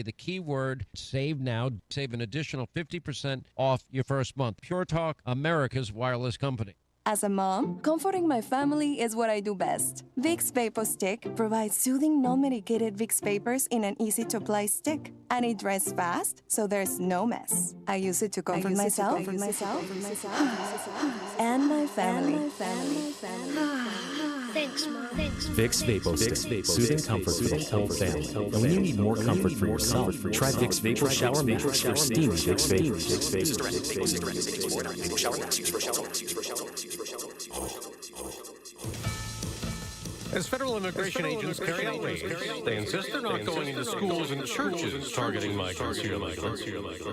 The keyword save now. Save an additional 50% off your first month. Pure Talk, America's wireless company. As a mom, comforting my family is what I do best. Vicks VapoStick provides soothing, non-medicated Vicks vapors in an easy-to-apply stick. And it dries fast, so there's no mess. I use it to comfort myself and my family. Thanks, Mom. Vicks VapoStick. Soothing comfort for the whole family. And when you need more comfort for yourself, try Vicks Vapor Shower Max for steamy Vicks As federal immigration agents carry out raids, they insist they're not going into schools and churches targeting migrants here,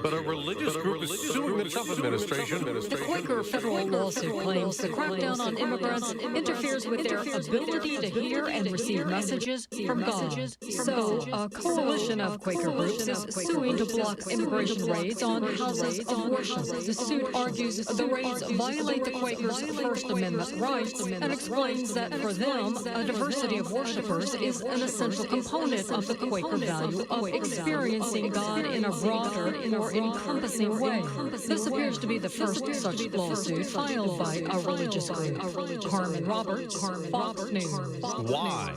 but a religious group is suing the Trump administration. The Quaker federal lawsuit claims the crackdown on immigrants interferes with their ability to hear and receive messages from God. So, a coalition of Quaker groups is suing to block immigration raids on houses of worship. The suit argues the raids violate the Quakers' First Amendment rights and explains that for them, a diversity of worshipers is an essential component of the Quaker value of experiencing God in a broader, more encompassing way. This appears to be the first such lawsuit filed by a religious group. Harmon Roberts, Fox News. Why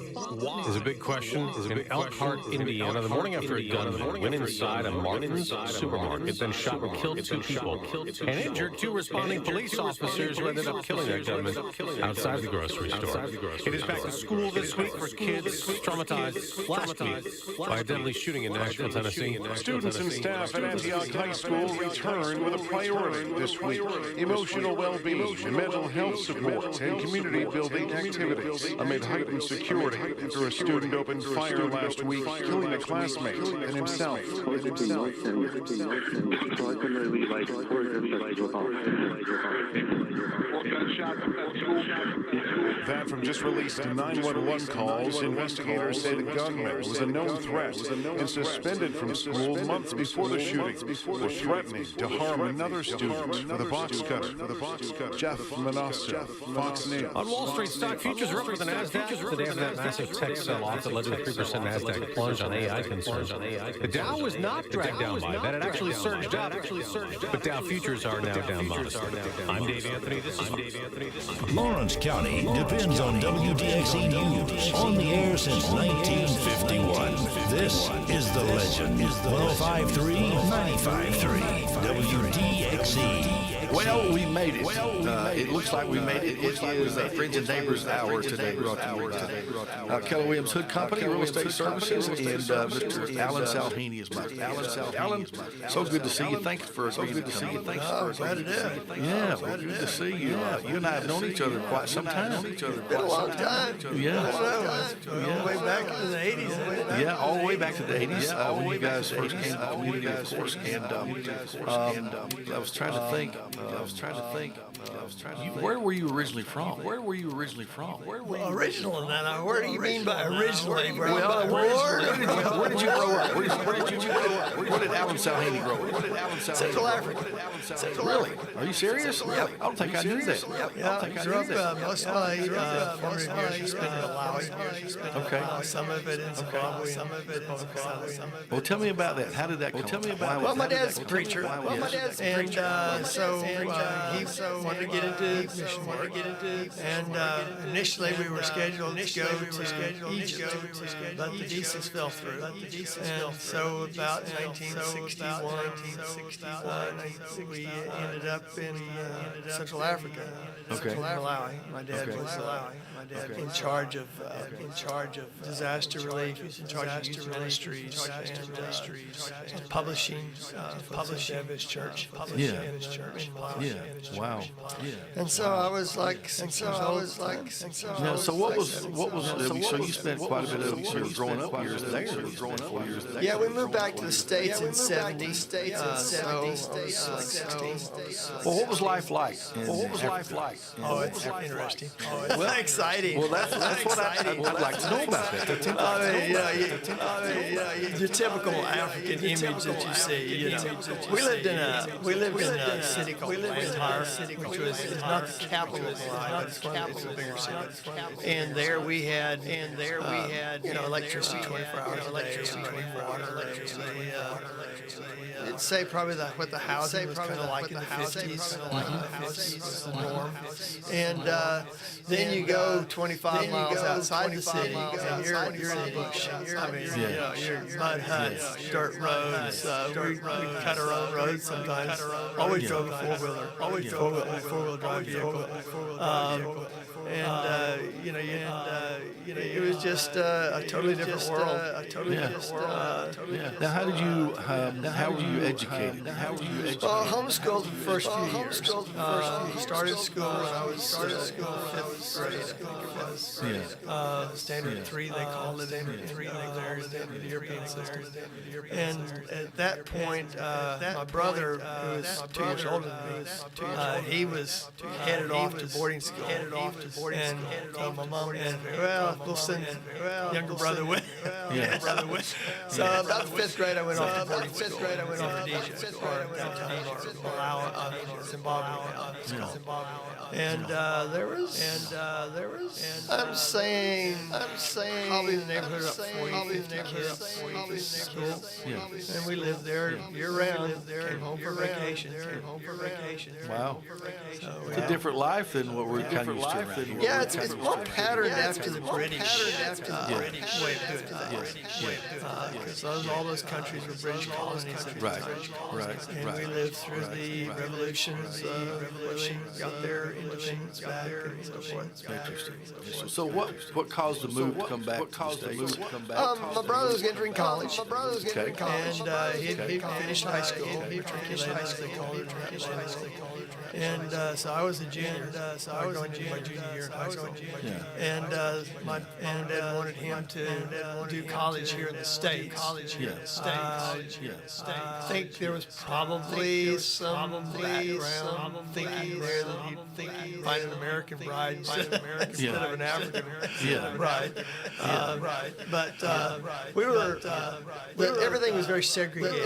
is a big question. In Elkhart, Indiana, the morning after a gunman went inside a Martin's supermarket, then shot and killed two people, and injured two responding police officers who ended up killing that gunman outside the grocery store. It is back to school this week for kids traumatized last week by a deadly shooting in Nashville, Tennessee. Students and staff at Antioch High School return with a priority this week: emotional well-being and mental health support and community-building activities amid heightened security after a student opened fire last week, killing a classmate and himself. That from just released 911 calls, investigators say the gunman was a known threat and suspended from school months before the shooting for threatening to harm another student for the box cutter. Jeff Manasseh, Fox News. On Wall Street, stock futures are up with the NASDAQ today after that massive tech sell-off that led to a 3% NASDAQ plunge on AI concerns. The Dow was not dragged down by that. It actually surged up. But Dow futures are now down modestly. I'm Dave Anthony. This is Lawrence County depends on WDXE News. On the air since 1951. This is The Legend. 105.3, 95.3. WDXE. Well, we made it. It looks like we made it. It is Friends and Neighbors Hour today, brought to you by Keller Williams Hood Company, Real Estate Services, and Mr. Alan Salhini is my guest. Alan, so good to see you. Thanks for being here. Glad it is. Yeah, well, good to see you. You and I have known each other quite some time. Been a long time. Yeah. All the way back into the 80s. Yeah, all the way back to the 80s when you guys first came to the community, of course. And I was trying to think. Where were you originally from? Original, now, where do you mean by originally, bro? Well, where did you grow up? Where did Alan Salhini grow up? Central Africa. Really? Are you serious? Yep. I don't think I knew that. Yeah, I grew up, most of my formative years spent in Malawi. Okay. Some of it in Zimbabwe, some of it in Zimbabwe. Well, tell me about that. How did that come about? Well, my dad's a preacher. And so he wanted to get into mission work. And initially we were scheduled to go to Egypt, but the visas fell through. And so about 1961, we ended up in Central Africa. Okay. Malawi. My dad was in charge of disaster relief. He was in charge of youth ministries and publishing of his church. Yeah. In his church. Yeah. Wow. Yeah. And so I was like 6 years old. Yeah. So what was? So you spent quite a bit of your growing up years there. Yeah, we moved back to the States in '70. Well, what was life like? Oh, it's interesting. Well, exciting. Well, that's That's what I'd like to know about that. The typical African image that you see. You know, we lived in a city called Blantyre, which is not the capital of Malawi, but it's a bigger city. And there we had electricity 24 hours a day, water. I'd say probably what the housing was kind of like in the 50s. Was the norm. And then you go 25 miles outside the city, and you're in the bush. I mean, you're mud huts, dirt roads. We cut our own roads sometimes. Always drove a four-wheeler. Always drove a four-wheel drive vehicle. It was just a totally different world. Now, how did you educate? Well, homeschooled the first few years. Started school when I was fifth grade, I think it was. Standard 3, they called it in there, the European system. And at that point, my brother, who was 2 years older than me, he was headed off to boarding school. And my mom said, well, we'll send younger brother with. So about the 5th grade, I went off to boarding school. Rhodesia, or downtown Malawi, Zimbabwe. And there was, I'm saying, probably in the neighborhood of 40 kids in school. And we lived there year-round. Came home for vacation. Wow. It's a different life than what we're kind of used to around here. Yeah, it's more patterned after the British way of doing things. Because all those countries were British colonies. Right. And we lived through the revolutions, where they got their independence back and so forth. Interesting. So what caused the move to come back to the States? My brother was entering college. And he finished high school, matriculated, as they call it. And so I was a junior. So I was going into my junior year in high school. And my mom and dad wanted him to do college here in the States. I think there was probably some background thinking there that he'd find an American bride instead of an African bride. But we were, everything was very segregated.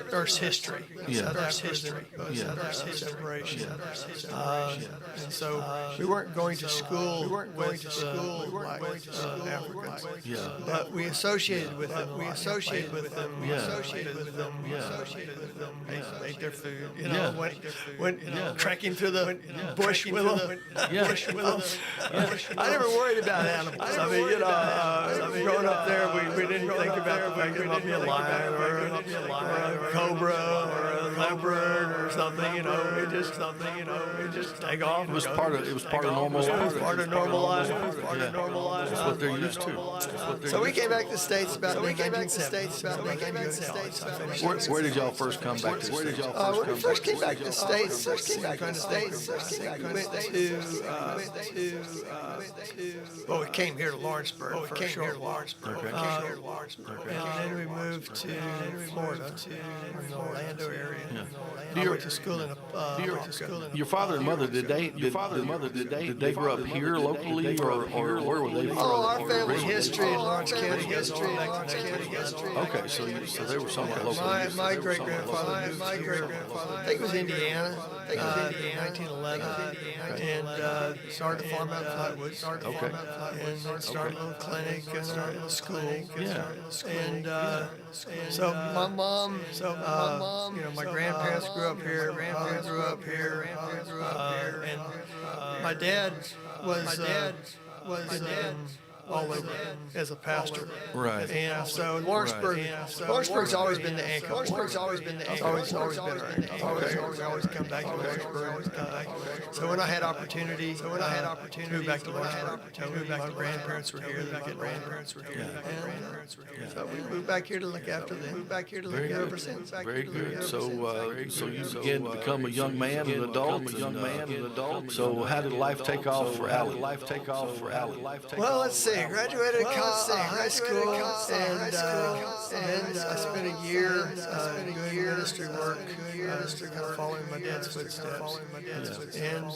There's history. There's history. There's separation. And so we weren't going to school with Africans. But we associated with them. We associated with them. Ate their food. Went trekking through the bush with them. I never worried about animals. I mean, growing up there, we didn't think about the fact there might be a lion or a cobra or a leopard or something. We just take off. It was part of normal life. Part of normal life. That's what they're used to. So we came back to the States about 1970. Where did y'all first come back to the States? When we first came back to the States, we came here to Lawrenceburg for a short while. And then we moved to Florida, in the Orlando area. I went to school in Your father and mother, did they grow up here locally, or where were they from? Oh, our family history in Lawrence County goes all back to 1911. Okay, so they were somewhere local. My great-grandfather, I think it was Indiana, 1911, and started a farm out in Flatwood. And then started a little clinic and a little school. And so my mom, my grandparents grew up here. And my dad was all over as a pastor. Right. And so Lawrenceburg's always been the anchor. Always been our anchor. Always come back to Lawrenceburg. So when I had opportunity, to move back to Lawrenceburg, my grandparents were here. So we moved back here to look after them. Ever since. Very good. So you began to become a young man, an adult. So how did life take off for Allie? Well, let's see. Graduated high school, and then I spent a year doing ministry work, kind of following my dad's footsteps. And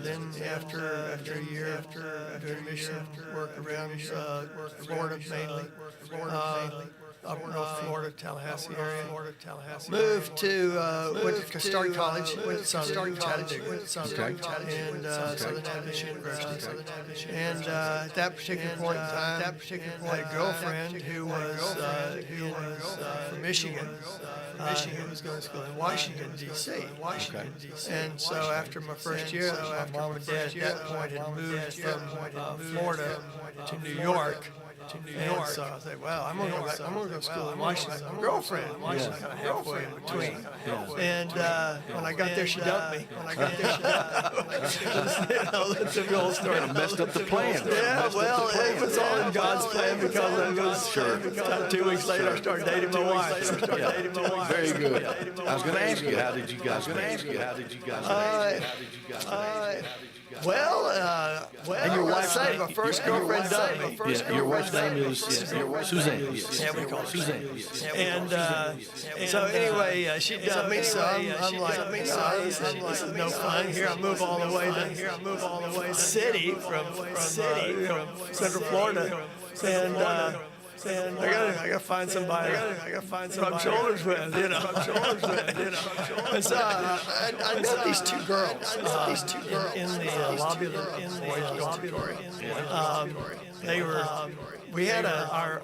then after a year doing mission work around Florida mainly, up North Florida, Tallahassee area. Moved to, went to start college, went to Southern Chattanooga, and Southern Adventist University. And at that particular point in time, I had a girlfriend who was from Michigan. Who was going to school in Washington, D.C. And so after my first year, my mom and dad at that point had moved from Florida to New York. And so I said, well, I'm going to go to school in Washington. My girlfriend, Washington, kind of halfway in between. And when I got there, she dumped me. That's a real story. Kind of messed up the plan. Yeah, well, it was all in God's plan because I was 2 weeks later, I started dating my wife. Very good. I was going to ask you, how did you guys meet? Well, and your wife's name, my first girlfriend dumped me. Your wife's name is Suzanne. Yeah, we call her Suzanne. And so anyway, she dumped me. So I'm like, no, this is no fun. Here I move all the way to city from Central Florida, and I gotta find somebody. Rub shoulders with, you know. And so I met these two girls. In the lobby of the boys' dormitory. We had a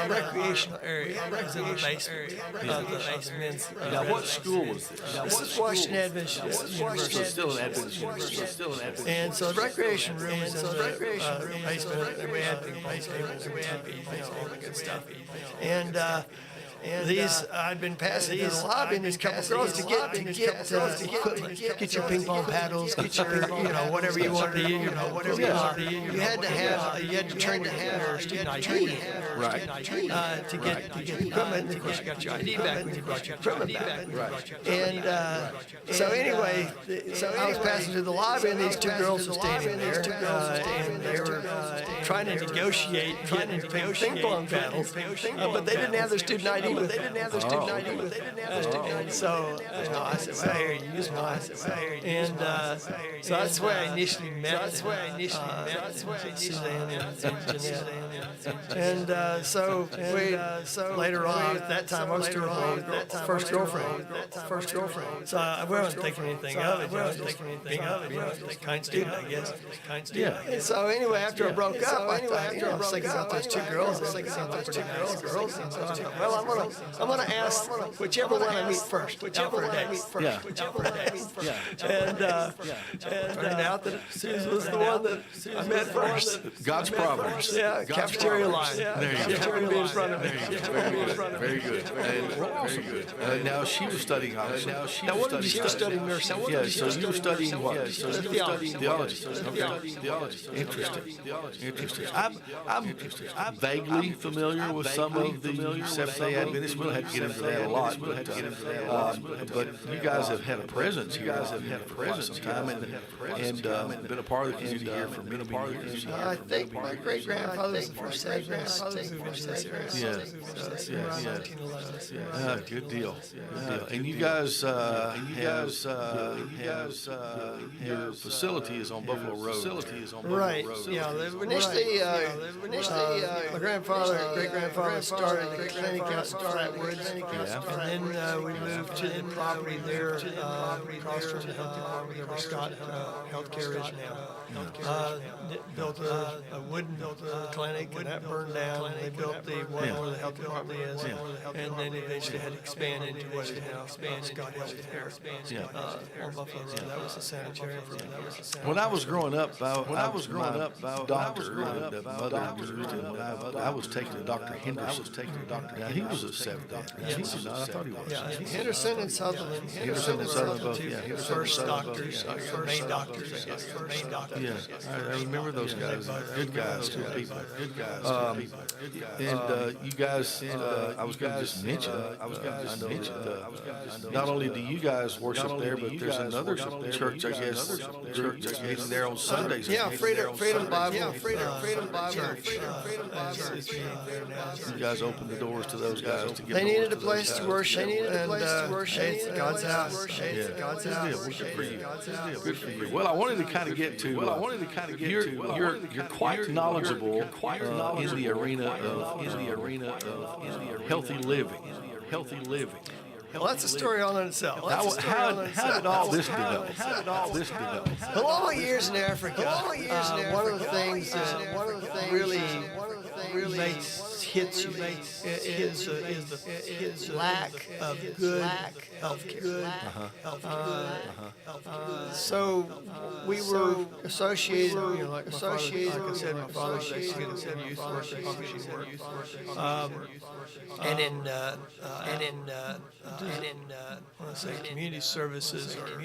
recreational area. It was in the basement of the men's. Now, what school was this? This is Washington Adventist University. Still an Adventist University. And so the recreation room was in the basement, and we had big tables and TV, all the good stuff. And I'd been passing through the lobby, and these couple girls to get your ping pong paddles, get your whatever you wanted to use, you had to turn your student ID, right, to get the equipment. And of course, you got your ID back when you brought your equipment back. Right. And so anyway, I was passing through the lobby, and these two girls were standing there, and they were trying to negotiate getting ping pong paddles, but they didn't have their student ID. So I said, well, here, use mine. And so that's where I initially met Suzanne and Jeanette. And so later on, at that time, I was still my first girlfriend. So I wasn't thinking anything of it. Kind student, I guess. Yeah. And so anyway, after I broke up, I was thinking about those two girls. And so I thought, well, I'm gonna ask whichever one I meet first. And turned out that Susan was the one that I met first. God's providence. Yeah, cafeteria line. There you go. Cafeteria be in front of me. Very good. Now she was studying. Now what did you study nursing? Yeah, so you were studying what? Theology. Theology. Interesting. I'm vaguely familiar with some of the Seventh-day Adventists. We'll have to get into that a lot. But you guys have had a presence here. Some time and been a part of the community here for many years. I think my great grandfather was the first grandfather who was there. Yeah. Good deal. And you guys your facility is on Buffalo Road. Right. Yeah. Initially, my great grandfather started a clinic out in Flatwoods, and then we moved to the property there across from the health department where Scott Healthcare is now. Built a wooden clinic, and that burned down. They built the one where the health department is, and then eventually had to expand into what is now Scott Healthcare on Buffalo Road. That was a sanitarium for me. When I was growing up, doctor and mother used, and I was taken to Dr. Henderson. Now, he was a Seventh doctor. He was not. I thought he was. Yeah, Henderson and Sutherland. Henderson and Sutherland both. Yeah, first doctors, main doctors. Yeah, I remember those guys. Good guys, good people. You guys, I was going to just mention, I know that not only do you guys worship there, but there's another church, I guess, group that's meeting there on Sundays. Yeah, Freedom Bible. Yeah, Freedom Bible Church. You guys opened the doors to those guys to get. They needed a place to worship. It's God's house. It's God's house. Well, good for you. Good for you. Well, I wanted to kind of get to. You're quite knowledgeable in the arena of healthy living. Healthy living. Well, that's a story all in itself. How did all this develop? Well, all my years in Africa, one of the things that really hits you is lack of good healthcare. So we were associated, like I said, my father was a youth worker, and in community services or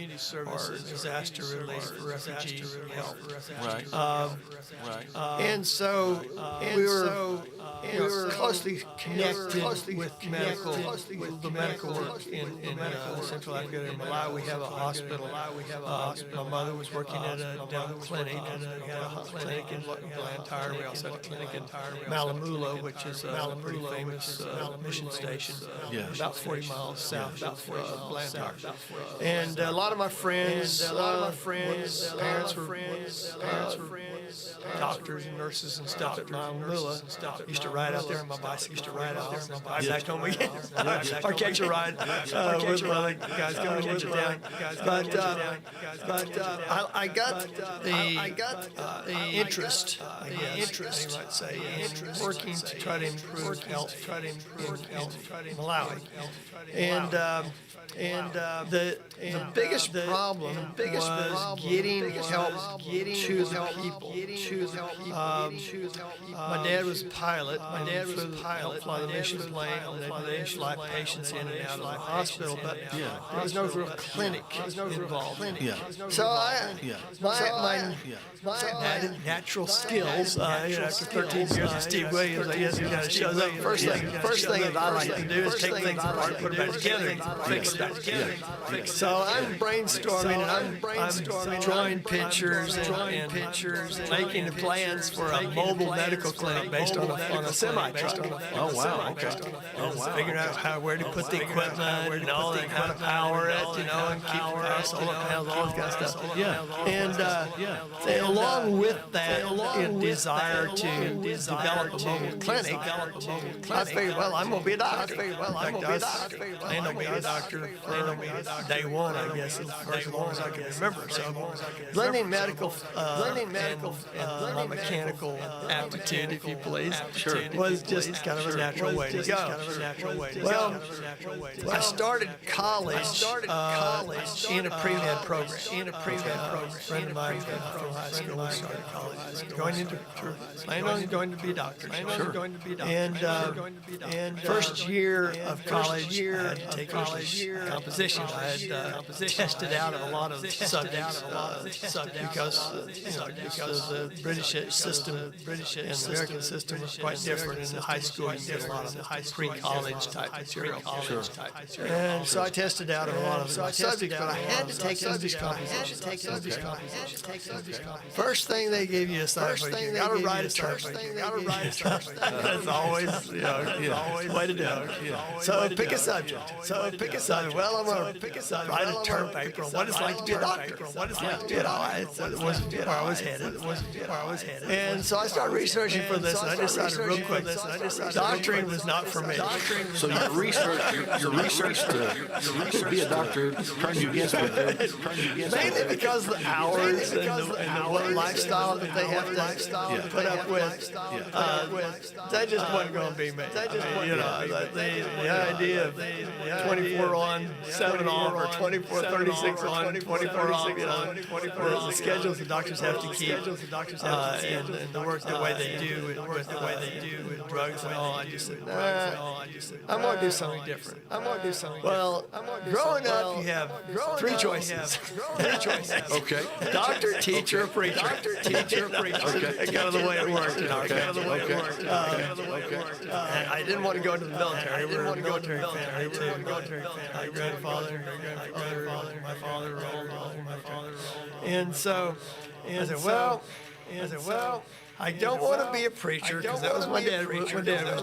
disaster relief for refugee help. And so we were closely connected with the medical work in Central Africa. In Malawi, we have a hospital. My mother was working at a dental clinic, and we had a clinic in Blantyre. We also had a clinic in Malamula, which is a pretty famous mission station, about 40 miles south of Blantyre. And a lot of my friends, parents were doctors and nurses and stuff at Malamula. Used to ride out there on my bicycle. Ride back home again. Or catch a ride with my other guys going into town. But I got the interest, you might say, in working to try to improve health in Malawi. And the biggest problem was getting help to the people. My dad was a pilot. My dad was a pilot. Fly the mission plane. They fly patients in and out of the hospital, but there was no real clinic involved. So my natural skills. After 13 years of Steve Williams, I guess he kind of shows up. First thing that I like to do is take things apart, put it back together, fix it back together. So I'm brainstorming and I'm drawing pictures and making the plans for a mobile medical clinic based on a semi-truck. Oh, wow. Okay. Figuring out where to put the equipment and all that, how to power it, and keep the solar panels, all that kind of stuff. And along with that desire to develop a mobile clinic, I figured, well, I'm going to be a doctor. I planned on being a doctor for day one, I guess, for as long as I can remember. So blending medical and mechanical aptitude, if you please, was just kind of a natural way to go. Well, I started college in a pre-med program. A friend of mine from high school started college. Planned on going to be a doctor. And first year of college, I had to take composition. I had tested out of a lot of subjects because the British system and the American system was quite different. In the high school, you did a lot of pre-college type material. And so I tested out of a lot of subjects, but I had to take some of these compositions. First thing they give you a assignment, you got to write a term. That's always, the way to do it. So pick a subject. Well, I'm going to write a term paper on what it's like to be a doctor. It wasn't where I was headed. And so I started researching for this, and I decided real quick, doctoring was not for me. So your research to be a doctor turned you against it. Mainly because of the hours and the lifestyle that they have to put up with. That just wasn't going to be me. The idea of 24 on, 7 off, or 24, 36 on, 24 off, the schedules the doctors have to keep. and the work the way they do with drugs and all. I just said, I'm going to do something different. Well, growing up, you have three choices. Okay. Doctor, teacher, preacher. Okay. That's kind of the way it worked. I didn't want to go into the military. We were a military family too. My grandfather, my father, and so I said, well, I don't want to be a preacher because that was my dad was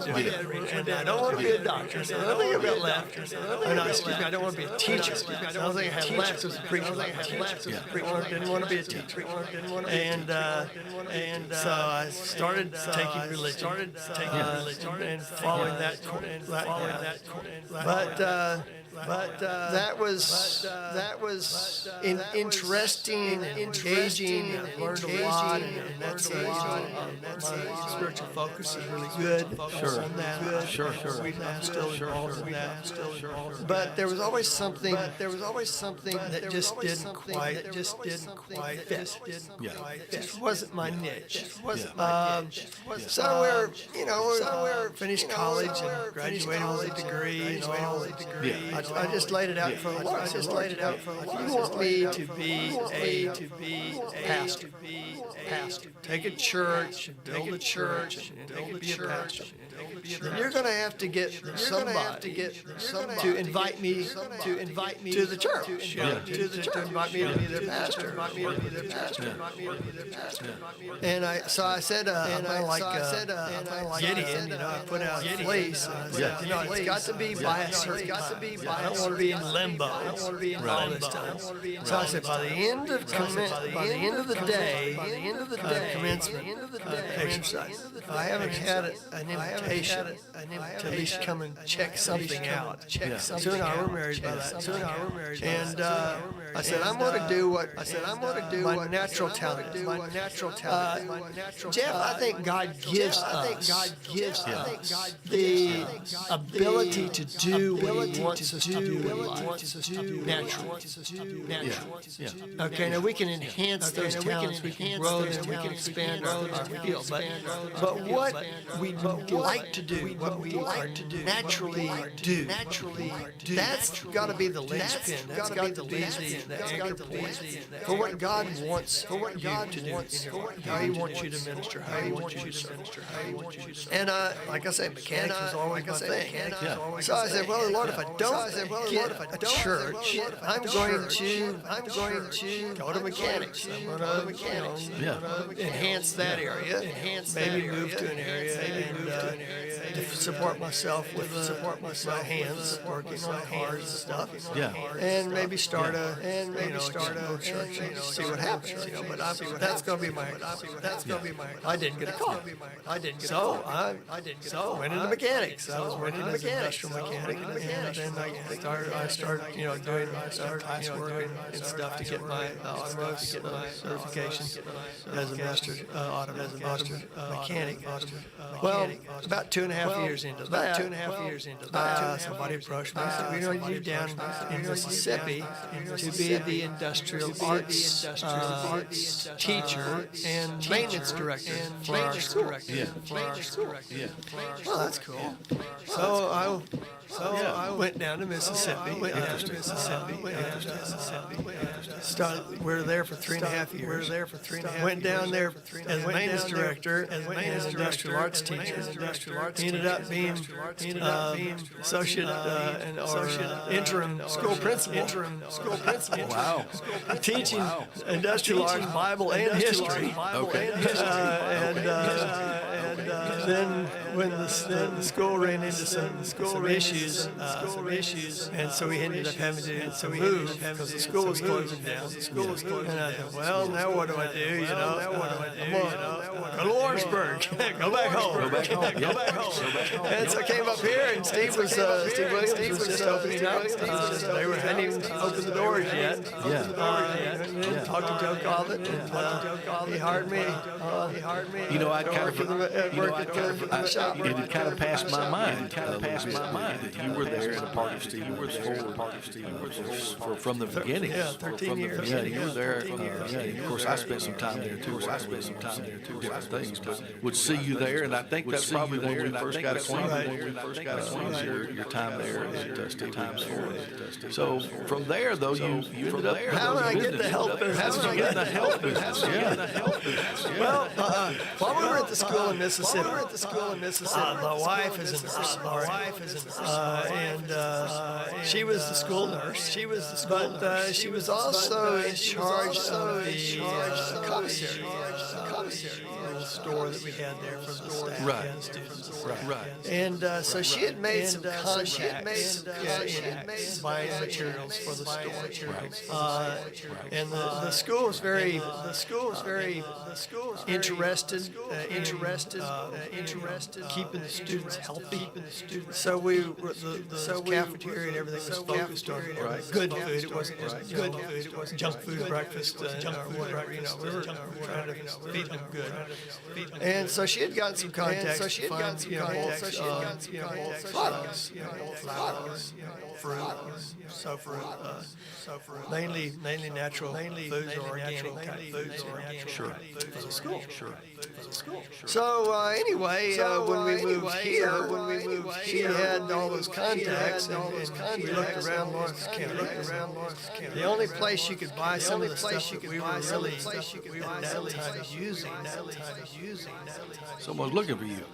doing. And I don't want to be a doctor. So the only thing I've got left, excuse me, I don't want to be a teacher. The only thing I had left was a preacher. I didn't want to be a teacher. And so I started taking religion and following that course. But that was interesting, engaging. I learned a lot, and that's my spiritual focus is really good. Sure. On that. Sure. I'm still involved in that. But there was always something that just didn't quite fit. Just wasn't my niche. Somewhere, finished college and graduated with a degree and all. I just laid it out for the Lord. You want me to be a pastor. Take a church, build a church, and be a pastor. Then you're going to have to get somebody to invite me to the church. To invite me to be their pastor. And I said, I'm like Gideon. I put out a fleece. It's got to be by a certain time. I don't want to be in limbo. All this time. So I said, by the end of the day, commencement exercise, if I haven't had an invitation to at least come and check something out. Sue and I were married by that time. And I said, I'm going to do what my natural talent is. Jeff, I think God gives us the ability to do what He wants us to do in life. Naturally. Okay, now we can enhance those talents, we can grow them, we can expand our field. But what we like to do, what we naturally do, that's got to be the linchpin. That's got to be the anchor point for what God wants you to do, how He wants you to minister, how He wants you to minister. And like I say, mechanics was always my thing. So I said, well, Lord, if I don't get a church, I'm going to go to mechanics. I'm going to enhance that area, maybe move to an area to support myself with my hands, working on hard stuff. And maybe start a church and see what happens. But that's going to be my. I didn't get a call. So I went into mechanics. I was working as an industrial mechanic, and then I started doing classwork and stuff to get my certification as a master mechanic. Well, about 2.5 years into that, somebody approached me and said, you're down in Mississippi to be the industrial arts teacher and maintenance director for our school. Well, that's cool. So I went down to Mississippi. We were there for 3.5 years. Went down there as maintenance director and industrial arts teacher. Ended up being associate or interim school principal. Wow. Teaching industrial arts, Bible, and history. Okay. Then when the school ran into some issues, and so we ended up having to move because the school was closing down. And I thought, well, now what do I do? Go to Lawrenceburg. Go back home. And so I came up here, and Steve Williams was just opening up. They hadn't even opened the doors yet. Talked to Joe Cobbett, and he hired me. I kind of the shop. It had kind of passed my mind. That you were there in a part of Steve. You were there from the beginning. Yeah, 13 years. Yeah, you were there. Of course, I spent some time there too. Different things, but would see you there, and I think that's probably when we first got acquainted. Was your time there at Steve Times Ford. So from there, though, you ended up. How did I get the health business? How did you get the health business? Well, while we were at the school in Mississippi, my wife is a nurse. And she was the school nurse. But she was also in charge of the commissary little store that we had there for the staff and students. Right. And so she had made some contacts in buying materials for the store. And the school was very interested keeping the students healthy. So the cafeteria and everything was focused on good food. It wasn't just good food. It wasn't junk food breakfast or whatever. We were trying to feed them good. And so she had gotten some contacts. Products, flowers, fruit, mainly natural foods or organic type foods. Sure. For the school. So anyway, when we moved here, she had all those contacts, and we looked around Lawrence County. The only place you could buy some of the stuff that we were really at that time using. Someone's looking for you.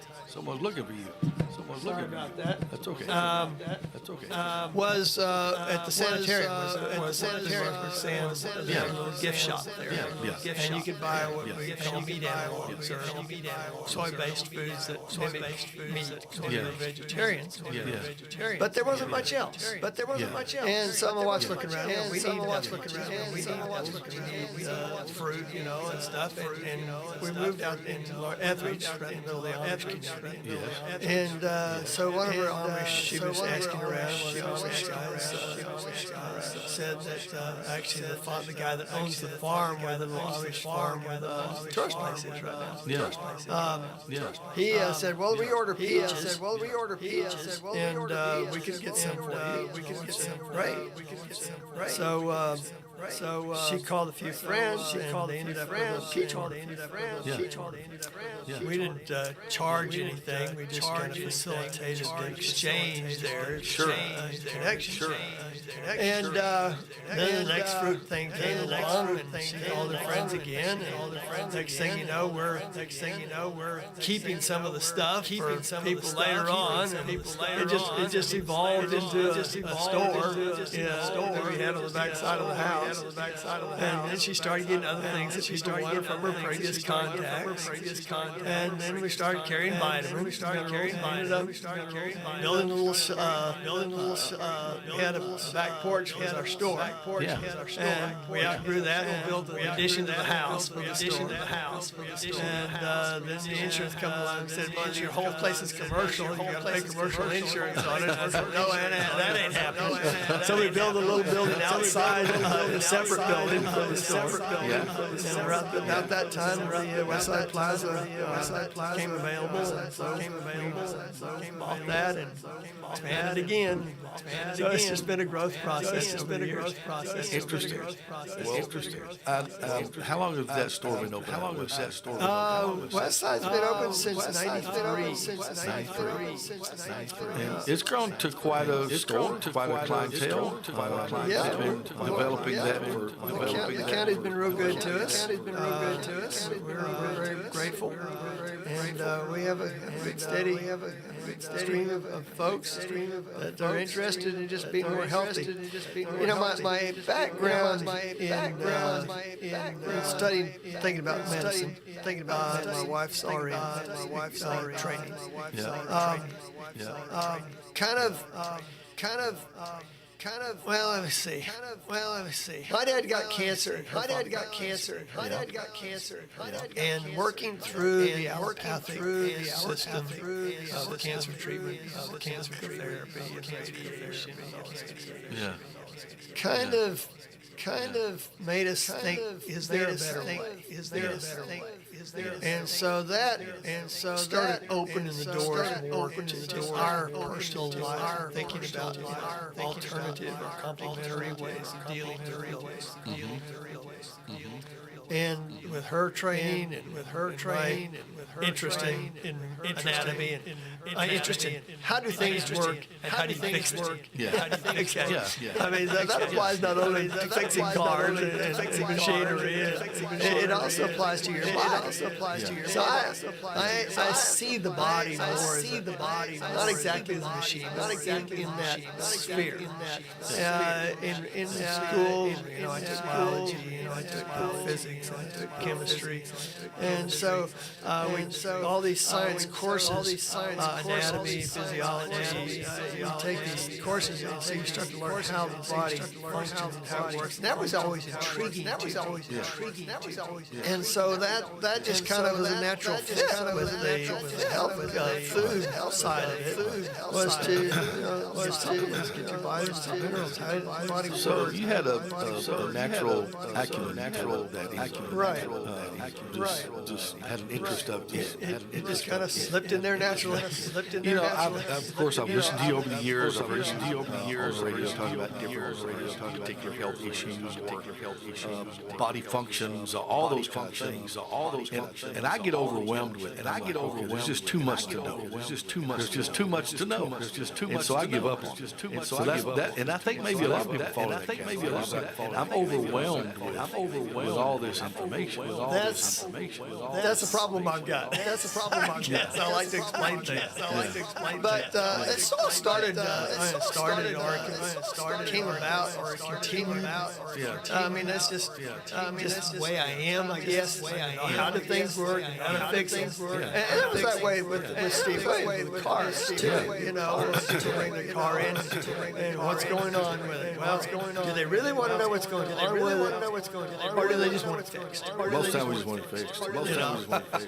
Sorry about that. That's okay. That's okay. Was at the sanitarium. Was a little gift shop there. And you could buy what we call meat analogs or soy-based foods that mimic meat. We were vegetarians. But there wasn't much else. And so my wife's looking around. We need fruit, and stuff. And we moved out into Etheridge, right in the middle of the Etheridge. And so one of her Amish, she was asking around, said that actually the guy that owns the farm, where the Amish farm, where the tourist place is right now. He said, well, we order peaches. And we could get some for you. Great. So she called a few friends, and they ended up with a peach order. We didn't charge anything. We just kind of facilitated the exchange there, connection. And then the next fruit thing came along, and she called her friends again. And next thing you know, we're keeping some of the stuff for people later on. And it just evolved into a store that we had on the back side of the house. And then she started getting other things that she started getting from her previous contacts. And then we started carrying vitamins. Ended up building a little. We had a back porch was our store. And we outgrew that and built an addition to the house for the store. And then the insurance company along and said, "Well, your whole place is commercial. You got to pay commercial insurance on it." And I said, "No, that ain't happening." So we built a little building outside. A separate building for the store. And about that time, the Westside Plaza came available, and so we bought that and expanded again. So it's just been a growth process over the years. Interesting. How long has that store been open? Westside's been open since '93. It's grown to quite a store, to quite a clientele. Developing that. The county's been real good to us. We're very grateful. And we have a steady stream of folks that are interested in just being more healthy. My background in studying, thinking about medicine, my wife's RN, training. Well, let me see. My dad got cancer. And working through the allopathic system of cancer treatment, cancer therapy, and radiation, kind of made us think, is there a better way? And so that started opening the doors more to our personal life, thinking about alternative or complementary ways of dealing with real ways. And with her training and with her interest in anatomy and interest in how do things work and how do you fix them. I mean, that applies not only to fixing cars and fixing machinery, it also applies to your body. So I see the body more as not exactly as a machine, not exactly in that sphere. In school, I took biology, I took physics, I took chemistry, and so all these science courses, anatomy, physiology, you take these courses and so you start to learn how the body functions and how it works. And that was always intriguing. And so that just kind of was a natural fit with the health food side of it was to get your vitamins and minerals. How the body works. So you had a natural acumen, right? Just had an interest of it. It just kind of slipped in there naturally. Of course, I've listened to you over the years. On radio talking about different particular health issues, body functions, all those kind of things. And I get overwhelmed with it. There's just too much to know. There's just too much to know. And so I give up on it. And so that, and I think maybe a lot of people fall in that category. I'm overwhelmed with all this information. That's a problem I've got. So I like to explain things. But it all started. Came about or continued. I mean, that's just the way I am. I guess. How do things work? How to fix things work? And it was that way with Steve Wade with cars too. To bring the car in and what's going on with it. Well, do they really want to know what's going on with it, or do they just want it fixed? Most times we just want it fixed.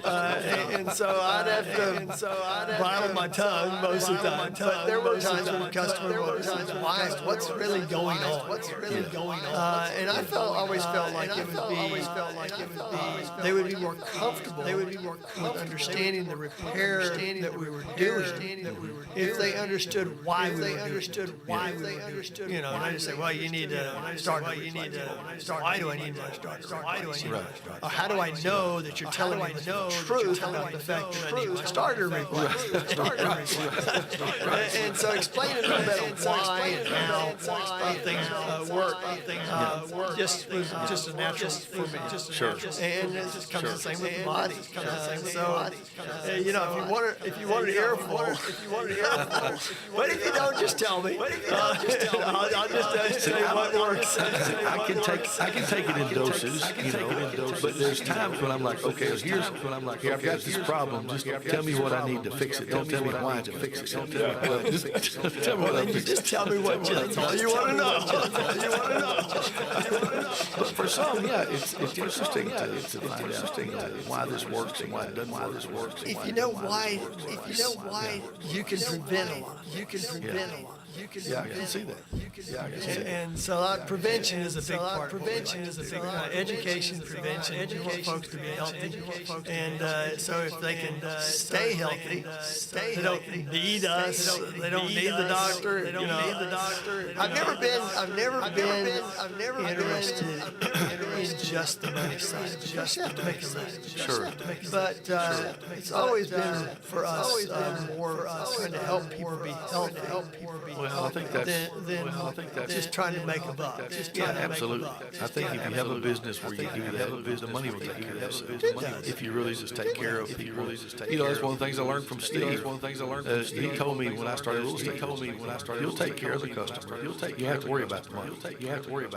And so I'd have to bridle my tongue most of the time. But there were times when the customer would why? What's really going on? And I always felt like it would be. They would be more comfortable. With understanding the repair that we were doing. If they understood why we were doing it. And I just say, well, you need to start. Why do I need to start? Why do I need to start? Or how do I know that you're telling me the truth about the fact that I need my starter replaced? And so explain a little bit of why and how things work. Just was just a natural for me. Sure. And it just comes the same with the body. So if you want an earful, but if you don't, just tell me. I'll just tell you what works. I can take it in doses, but there's times when I'm like, okay, here I've got this problem. Just tell me what I need to fix it. Don't tell me why to fix it. Don't tell me what. Just tell me what I need. Just tell me what you want to know. But for some, it's interesting to find out why this works and why it doesn't work. If you know why, you can prevent a lot. I can see that. And so prevention is a big part. Education, prevention. You want folks to be healthy. And so if they can stay healthy, they don't need us. They don't need the doctor. They don't need the doctor. I've never been interested in just the money side. You just have to make a living. Sure. But it's always been for us more trying to help people be healthy. Well, I think that's just trying to make a buck. Absolutely. I think if you have a business where you do that, the money will take care of itself. If you really just take care of people. That's one of the things I learned from Steve. He told me when I started real estate, you'll take care of the customer. You have to worry about the money.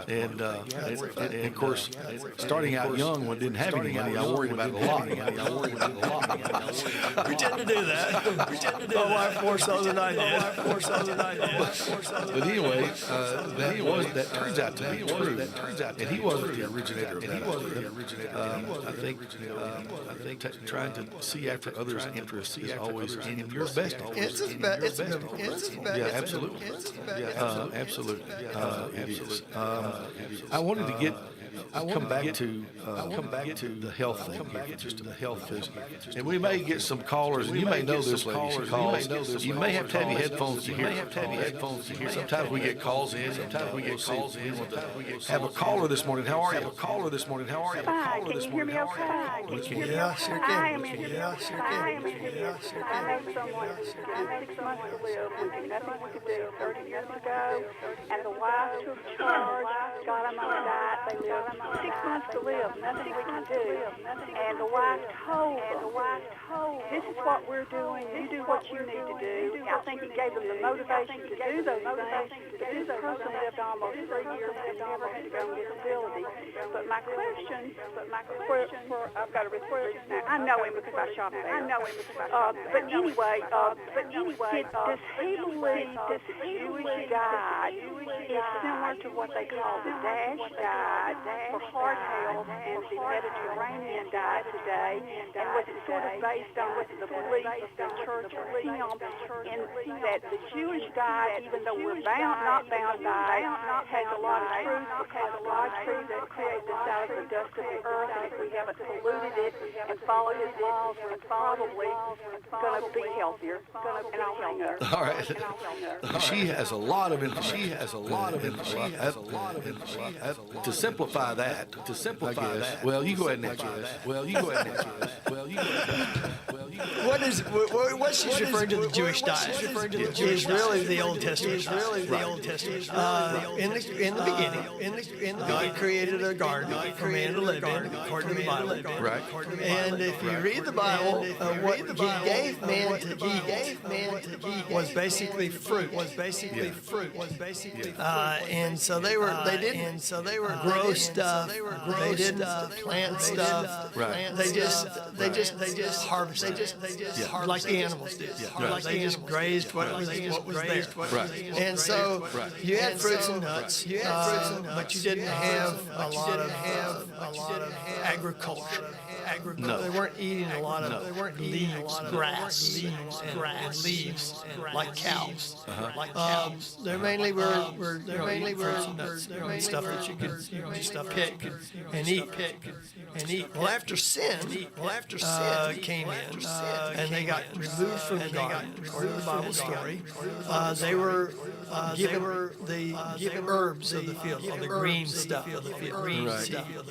And of course, starting out young when I didn't have any money, I worried about it a lot. We tend to do that. My wife more so than I did. But anyway, that turns out to be true. And he wasn't the originator of that. I think trying to see after others' interests is always in your best interest. Yeah, absolutely. Absolutely. It is. I wanted to I'll come back to the health thing. Just the health thing. And we may get some callers. And you may know this, ladies and calls. You may have to have your headphones to hear. Sometimes we get calls in. Sometimes we get calls in. Have a caller this morning. How are you? Fine. Can you hear me okay? Yeah, sure can. I am in here. I had someone 6 months to live with nothing we could do 30 years ago, and the wife took charge, got him on a diet. They lived 6 months to live, nothing we can do. And the wife told them, this is what we're doing, you do what you need to do. I think it gave them the motivation to do those things. This person lived almost 3 years and never had to go on disability. But my question, I've got a request now. I know him because I shop there. But anyway, does he believe that the Jewish diet is similar to what they call the DASH diet for heart health and the Mediterranean diet today? And was it sort of based on the belief of the church or him in that the Jewish diet, even though we're not bound by it, has a lot of truth because God created us out of the dust of the earth, and if we haven't polluted it and followed His laws, we're probably going to be healthier. And I'll hang up. All right. She has a lot of information. To simplify that. Well, you go ahead and answer this. What she's referring to the Jewish diet is really the Old Testament. In the beginning, God created a garden for man to live in, according to the Bible. Right. And if you read the Bible, what He gave man to eat was basically fruit. And so they didn't grow stuff. They didn't plant stuff. Right. They just harvested. Like the animals did. They just grazed what was there. Right. And so you had fruits and nuts, but you didn't have a lot of agriculture. No. They weren't eating a lot of leaves, grass, and leaves like cows. They mainly were fruits and nuts. They were stuff that you could just pick and eat. Well, after sin came in, and they got removed from the garden, according to the Bible story. They were given the herbs of the field, or the green stuff of the field.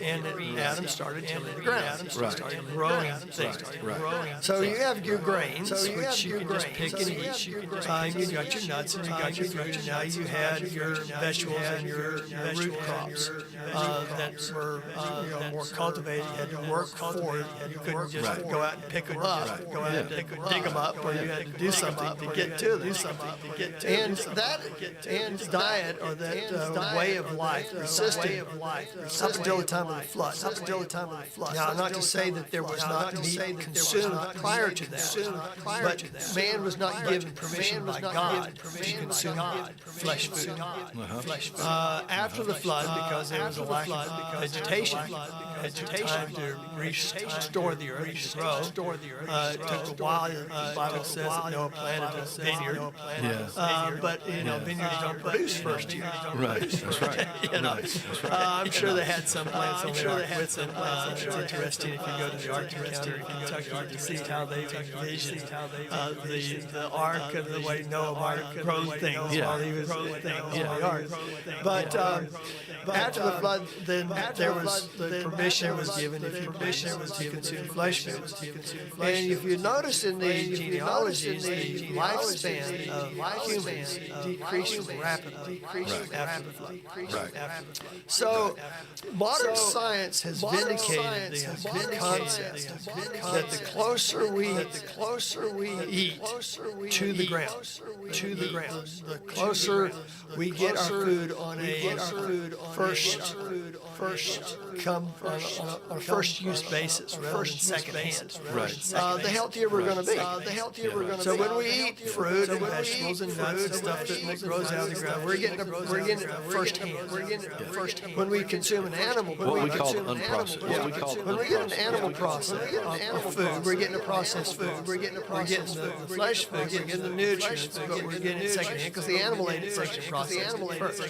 And Adam started tilling the ground. Started growing things. So you have your grains, which you can just pick and eat. You got your nuts and you got your fruit. And now you had your vegetables and your root crops that were more cultivated. You had to work for it. You couldn't just go out and pick them up. Go out and dig them up, or you had to do something to get to them. And that diet, or that way of life, persisted up until the time of the flood. Now, not to say that there was not meat consumed prior to that, but man was not given permission by God to consume flesh food. After the flood, because there was a lack of vegetation, time to restore the earth and to grow. It took a while. The Bible says that Noah planted a vineyard. But vineyards don't produce first year. Right. That's right. I'm sure they had some plants on the ark with them. It's interesting if you go to the Ark Encounter in Kentucky to see how they envisioned the ark and the way Noah growed things while he was in the ark. But after the flood, then there was the permission was given. If your permission was to consume flesh foods, and if you notice in the genealogies, the lifespan of humans decreased rapidly after the flood. So modern science has vindicated the concept that the closer we eat to the ground, the closer we get our food on a first come on a first-use basis rather than second-hand. Right. The healthier we're going to be. So when we eat fruit and vegetables and nuts and stuff that grows out of the ground, we're getting it first-hand. When we consume an animal, What we call unprocessed. when we get an animal process of food, we're getting a processed food. We're getting the flesh food, we're getting the nutrients, but we're getting it secondhand because the animal ate it second processed first.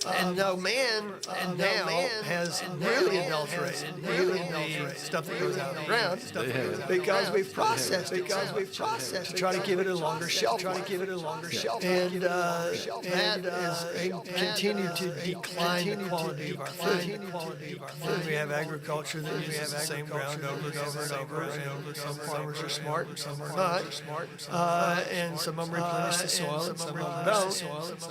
And no man now has really adulterated the stuff that goes out of the ground because we've processed to try to give it a longer shelf. And that has continued to decline the quality of our food. We have agriculture that uses the same ground over and over and over. And some farmers are smart and some are not. And some of them replenish the soil and some of them don't.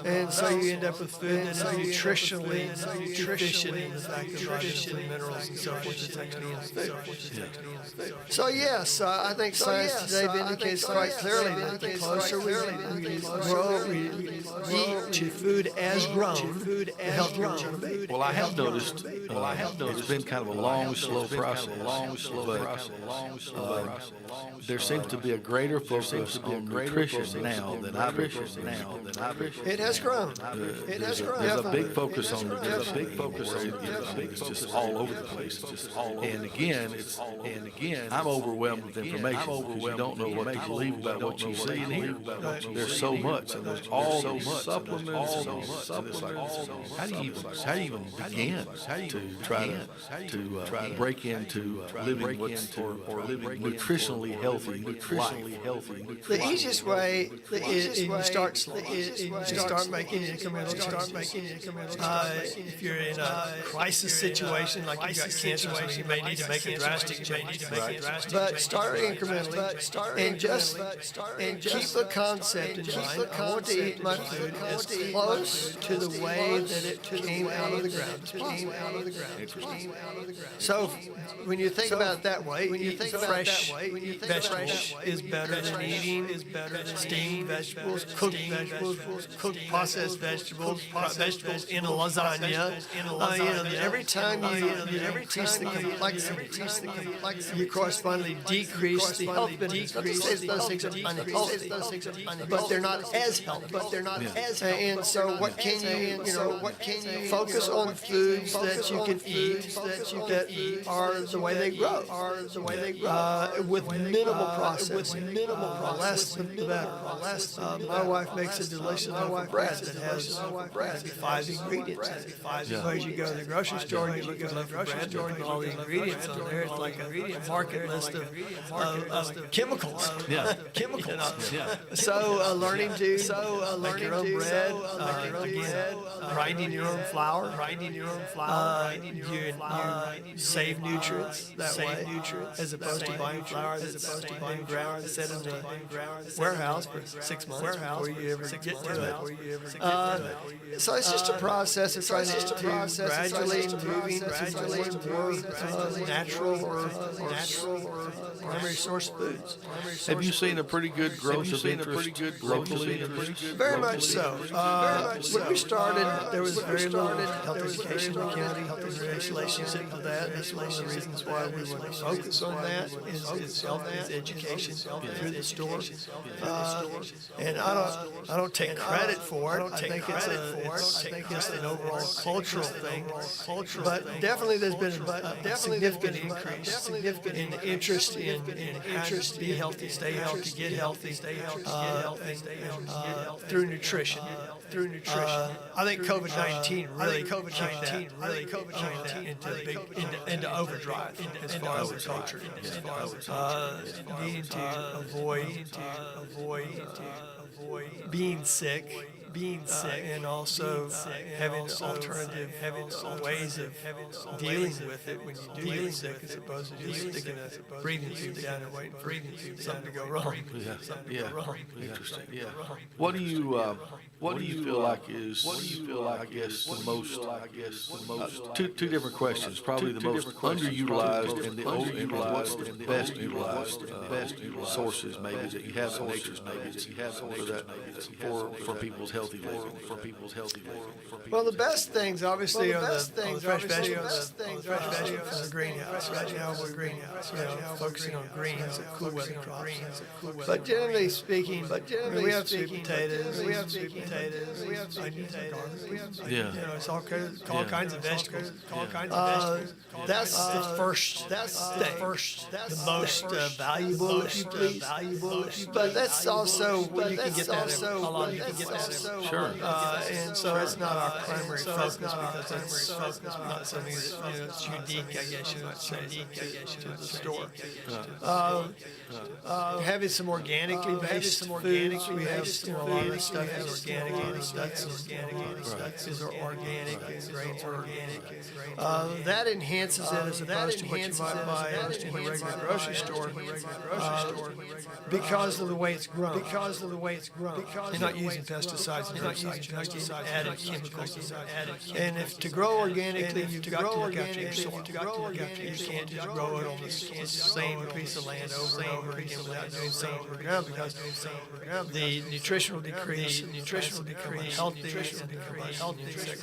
And so you end up with food that is nutritionally deficient in the fact of vitamins and minerals and so forth that's actually in the food. So yes, I think science today vindicates quite clearly that the closer we eat to food as grown, the healthier we're going to be. Well, I have noticed. It's been kind of a long, slow process. But there seems to be a greater focus on nutrition now than I've experienced. It has grown. There's a big focus on it's just all over the place. And again, I'm overwhelmed with information because you don't know what to believe about what you see and hear. There's so much, and there's all these supplements and it's like, how do you even begin to try to break into living living nutritionally healthy life? The easiest way is you start slow. You start making incremental changes. If you're in a crisis situation, like you've got cancer, you may need to make a drastic change. But start incrementally and keep the concept in mind. I want to eat my food as close to the way that it came out of the ground as possible. So when you think about it that way, eating fresh vegetables is better than eating steamed vegetables, cooked processed vegetables in a lasagna. Every time you increase the complexity, you correspondingly decrease the health benefits. Not to say that those things are unhealthy, but they're not as healthy. And so what can you focus on foods that you can eat that are the way they grow, with minimal processing, less the better. My wife makes a delicious loaf of bread that has 5 ingredients. As you go to the grocery store and you look at the loaf of bread, and all the ingredients on there, it's like a market list of chemicals. So learning to make your own bread, again, grinding your own flour, you save nutrients that way, as opposed to buying flour that's been ground, set in the warehouse for 6 months before you ever get to it. So it's just a process of trying to gradually moving to more natural or primary source foods. Have you seen a pretty good growth of interest locally? Very much so. When we started, there was very little health education in the county in relationship to that. That's one of the reasons why we want to focus on that is health education through the store. And I don't take credit for it. I think it's just an overall cultural thing. But definitely there's been a significant increase in interest in how to be healthy, stay healthy, get healthy, through nutrition. I think COVID-19 really kicked that into overdrive as far as the culture. Needing to avoid being sick, and also having alternative ways of dealing with it when you do get sick, as opposed to just sticking a breathing tube down and waiting for something to go wrong. Interesting. What do you? What do you feel like is? I guess the most. Two different questions. Probably the most underutilized and the overutilized and the best utilized sources maybe that you have in nature for people's healthy living. Well, the best things obviously are the fresh vegetables, from the greenhouse. Right now we're focusing on greens, cool weather crops. But generally speaking, we have sweet potatoes, we have onions and garlic. Yeah. It's all kinds of vegetables. That's the first stage, the most valuable, if you please. But that's also when you can get that. A lot you can get that. Sure. And so it's not our primary focus because it's not something that it's unique, I guess you might say, to the store. Having some organically based foods, we have a lot of stuff is organic. Nuts is organic, and grains are organic. That enhances it as opposed to what you might buy in a regular grocery store. Because of the way it's grown. You're not using pesticides, you're not using added chemicals. And if to grow organically, you've got to look after your soil. You can't just grow it on the same piece of land over and over again without doing something to the ground, because the nutrition will decrease, and nutrition will become unhealthy, insects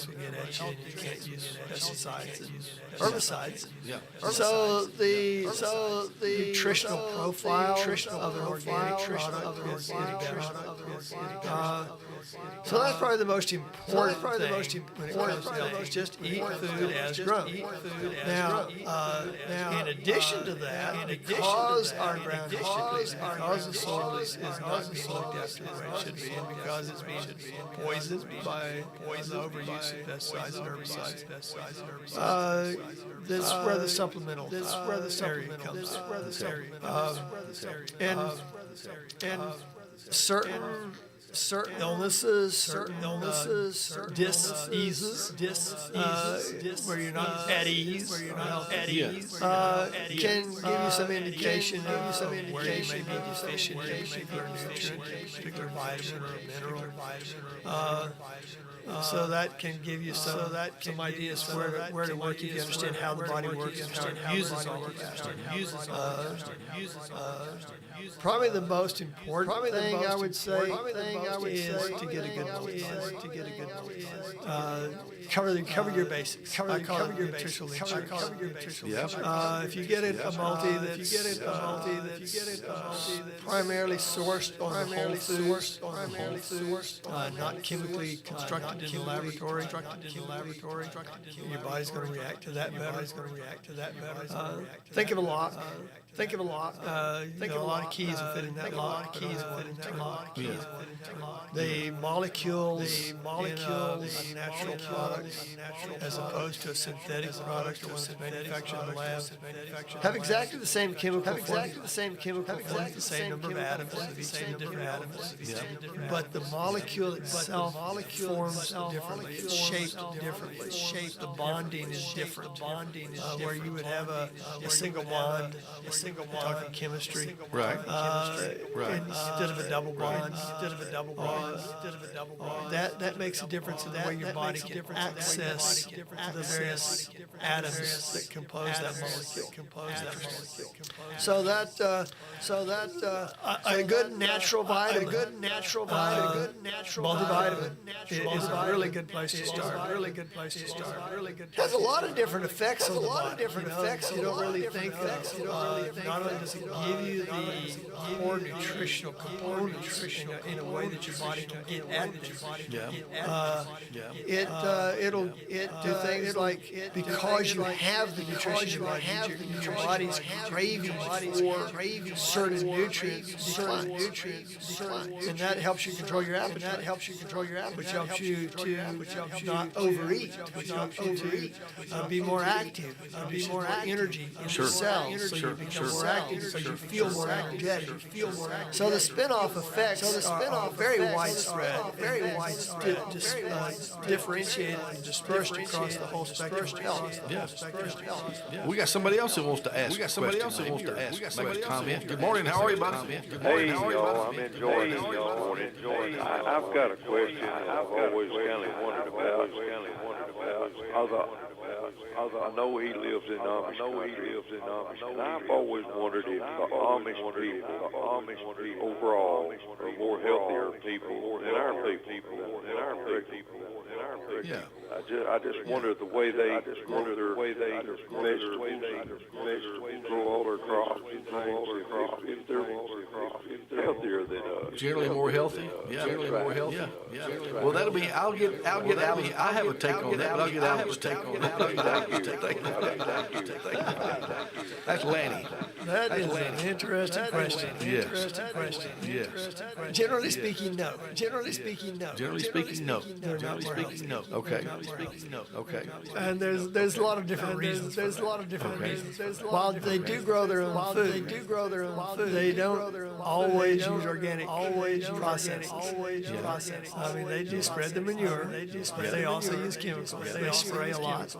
will get at you, and you can't use pesticides and herbicides. So the nutritional profile of an organic product is getting better. So that's probably the most important thing when it comes to health. Just eat food as grown. Now, in addition to that, because our ground is depleted, because the soil is not being looked after the way it should be, and because it's being poisoned by the overuse of pesticides and herbicides, this is where the supplemental area comes in. And certain illnesses, diseases, where you're not at ease, can give you some indication of where you may be deficient in a particular nutrient, a particular vitamin or mineral. So that can give you some ideas where to work if you understand how the body works and how it uses all of that. Probably the most important thing I would say is to get a good multi. Cover your basics. I call it nutritional insurance. If you get a multi that's primarily sourced on the whole food, not chemically constructed in the laboratory, your body's going to react to that better. Think of a lot. A lot of keys will fit in that lock. The molecules in a natural product, as opposed to a synthetic product or one that's manufactured in the lab, have exactly the same chemical formula, the same number of atoms of each of the different atoms. But the molecule itself forms differently. It's shaped differently. The bonding is different. Where you would have a single bond. Talking chemistry, right? Instead of a double bond, that makes a difference in the way your body can access the various atoms that compose that molecule. So that a good natural vitamin, multivitamin, is a really good place to start. Has a lot of different effects on the body. You don't really think of. Not only does it give you the core nutritional components in a way that your body can get at it'll do things like, because you have the nutrition your body's craving for certain nutrients decline. And that helps you control your appetite. Which helps you to not overeat. Which helps you to be more active, be more energy in your cells, so you become more active, because you feel more energetic. So the spin-off effects are very widespread, differentiated and dispersed across the whole spectrum of health. Yeah. We got somebody else who wants to ask. Make a comment. Good morning. How are you, buddy? Hey, y'all. I'm enjoying it, y'all. I've got a question I've always kind of wondered about. I know he lives in Amish country, and I've always wondered if the Amish people overall are more healthier people than our people. Yeah. I just wonder the way they grow their vegetables, grow all their crops, if they're healthier than us. Generally more healthy. Yeah. Generally more healthy. Yeah. Well, that'll be. I'll get Alan's. I have a take on that, but I'll get Alan's take on that. That's Lanny. That is an interesting question. Yes. Generally speaking, no. Generally speaking, no. Okay. And there's a lot of different reasons. While they do grow their own food, they don't always use organic, processed. I mean, they do spread the manure. They also use chemicals. They spray a lot. So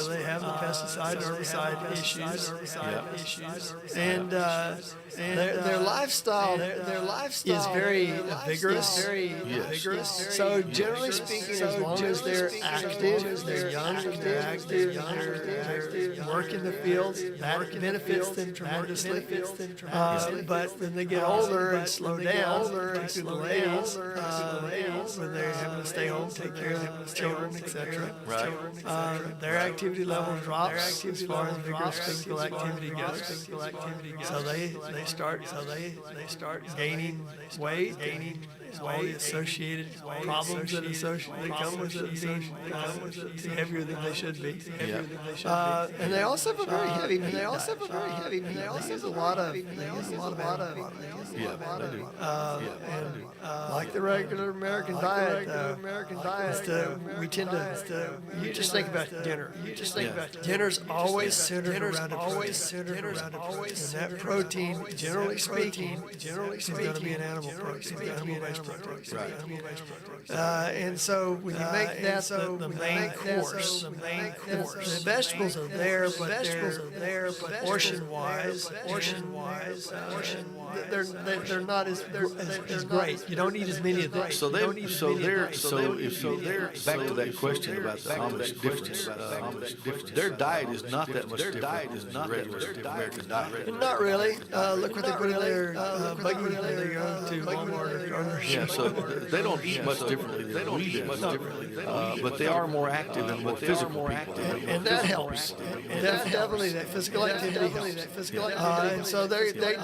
they have the pesticide, herbicide issues. And their lifestyle is very vigorous. So generally speaking, as long as they're active, they're young, they work in the fields, that benefits them tremendously. But when they get older and slow down, through the ladies, when they're having to stay home, take care of children, etc., their activity level drops as far as vigorous physical activity goes. So they start gaining weight, all the associated problems that come with it being heavier than they should be. And they also have a very heavy meat. They also use a lot of animal. Yeah, they do. Like the regular American diet, we tend to. You just think about dinner. Dinner's always centered around a protein. And that protein, generally speaking, is going to be an animal protein, animal-based protein. Right. And so when you make that the main course, the vegetables are there, but portion-wise, they're not as great. You don't need as many of those. So they're back to that question about the Amish difference. Their diet is not that much different than the regular American diet. Not really. Look what they put in their buggy when they go to Walmart or Yeah, so they don't eat much differently than we do. But they are more active and more physical people. And that helps. And definitely that physical activity helps. And so they're good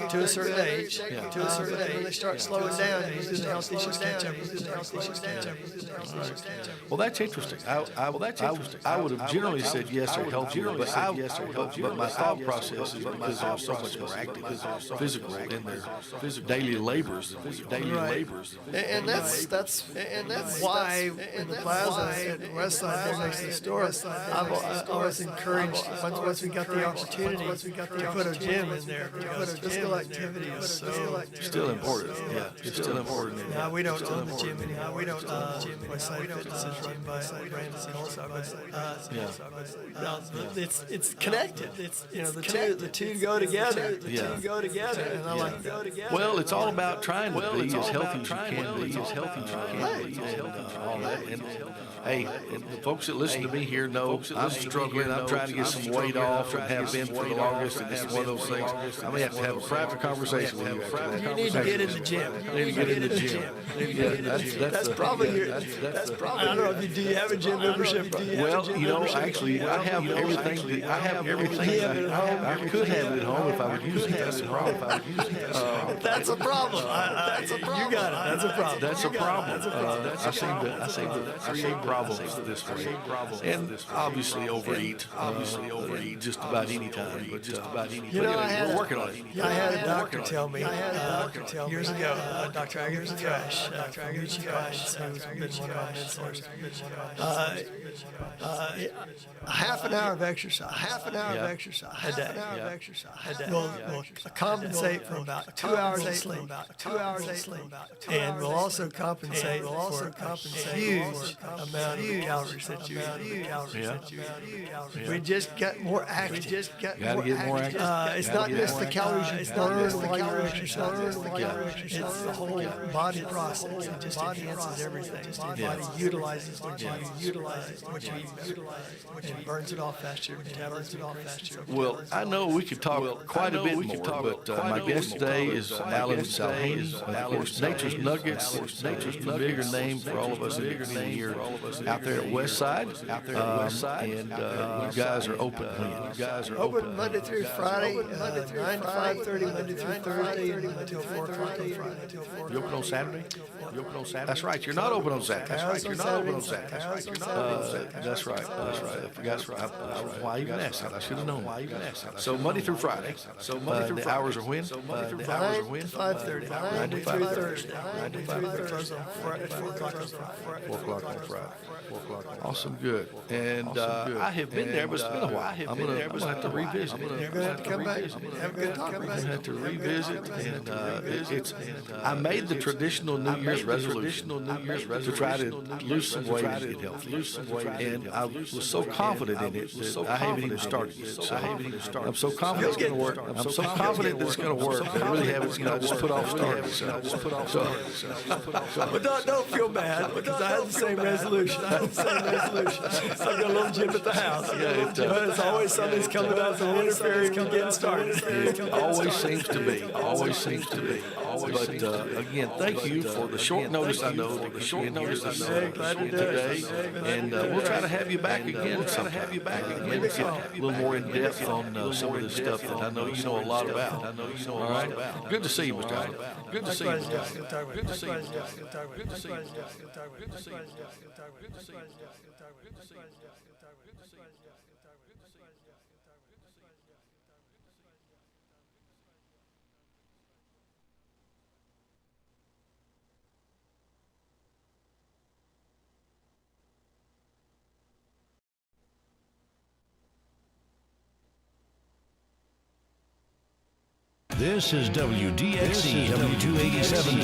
to a certain age. When they start slowing down, the health issues catch up. Well, that's interesting. I would have generally said yes or healthier, but my thought process is because they're so much more active, physical in their daily labors. And that's why in the plaza at the west side there next to the store, I've always encouraged once we got the opportunity to put a gym in there because physical activity is so still important. Yeah, it's still important. No, we don't own the gym anymore. We don't own the gym. Westside Fitness is run by Brandon It's connected. It's the two go together. And I like that. Well, it's all about trying to be as healthy as you can be, all that. And hey, the folks that listen to me here know I'm struggling. I'm trying to get some weight off and have been for the longest. And it's one of those things. I may have to have a private conversation with you after that. You need to get in the gym. That's probably your. I don't know. Do you have a gym membership? Well, actually, I have everything. I could have it at home if I would use it. That's the problem. That's a problem. You got it. That's a problem. I seem to create problems this way, and obviously overeat just about any time. But we're working on it. I had a doctor tell me years ago, Dr. Agar Thresh, from Uchi Pines, who's been one of my mentors, a half an hour of exercise, a day, will compensate for about 2 hours of sleep, and will also compensate for a huge amount of calories that you eat. We just get more active. It's not just the calories you burn while you're exercising. It's the whole body process. It just enhances everything. The body utilizes what you and burns it off faster. Well, I know we could talk quite a bit more, but my guest today is Alan Salhini. Of course, Nature's Nuggets. Nature's the bigger name for all of us here out there at Westside. And you guys are open. Open Monday through Friday, 9 to 5:30, Monday through Thursday, until 4 o'clock on Friday. You open on Saturday? That's right. You're not open on Saturday. That's right. I forgot. Why you even asked that? I should have known. So Monday through Friday. The hours are when? The hours are when? 5:30. Monday through Thursday. 9 to 5:30. 4 o'clock on Friday. 4 o'clock on Friday. Awesome, good. And I have been there, but it's been a while. I'm gonna have to revisit. You're gonna have to come back. Have a good talk. I'm gonna have to revisit, and I made the traditional New Year's resolution to try to lose some weight and get healthy. And I was so confident in it that I haven't even started yet. So I'm so confident it's gonna work. I'm so confident that it's gonna work. I really haven't, just put off starting. But don't feel bad, because I had the same resolution. So I got a little gym at the house. But it's always something's coming up and interfering with getting started. It always seems to be. But again, thank you for the short notice. I know today, and we'll try to have you back again. Get a little more in depth on some of the stuff that I know you know a lot about. All right. Good to see you, Mr. Allen. Good to see you. Good to see you. This is WDXE W287